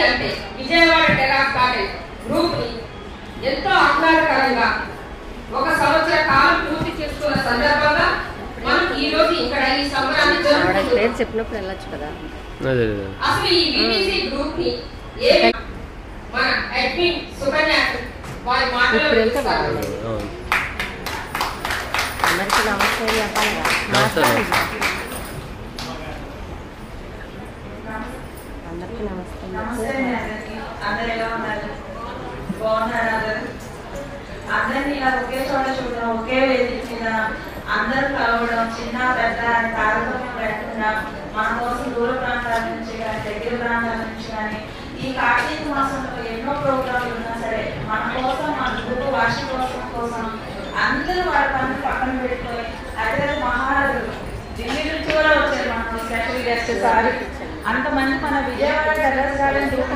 అంటే Vijayawada టెరాస్ garden group ని ఎంతో ఆహ్లాదకరంగా ఒక సంవత్సర కాలం పూర్తి చేసుకున్న సందర్భంగా మనం ఈ రోజు ఇక్కడ ఈ సంబరాన్ని జరుపుకుంటున్నాం. చెప్పినప్పుడు వెళ్ళొచ్చు కదా. అసలు ఈ వివిసి గ్రూప్ ని మన అడ్మిన్ సుకన్య వారి మాటల్లో అందరికీ నమస్తే చెప్పాలి. అందరికీ నమస్తే. అందరు ఎలా ఉన్నారు? బాగున్నారు అందరు? అందరినీ ఇలా ఒకే చోట చూడడం, ఒకే వేదిక మీద అందరూ కలవడం, చిన్న పెద్ద తారతమ్యం లేకుండా మన కోసం దూర ప్రాంతాల నుంచి కానీ దగ్గర ప్రాంతాల నుంచి కానీ ఈ కార్తీక మాసంలో ఎన్నో ప్రోగ్రాంలు ఉన్నా సరే మన కోసం, మన గ్రూప్ వార్షికోత్సవం కోసం అందరూ వాళ్ళ పనులు పక్కన పెట్టుకొని అదే మహారాజులు ఢిల్లీ నుంచి కూడా వచ్చారు మనకు స్పెషల్ గెస్ట్ సార్. అంతమంది మన విజయవాడ టెర్రస్ గార్డెన్ గ్రూప్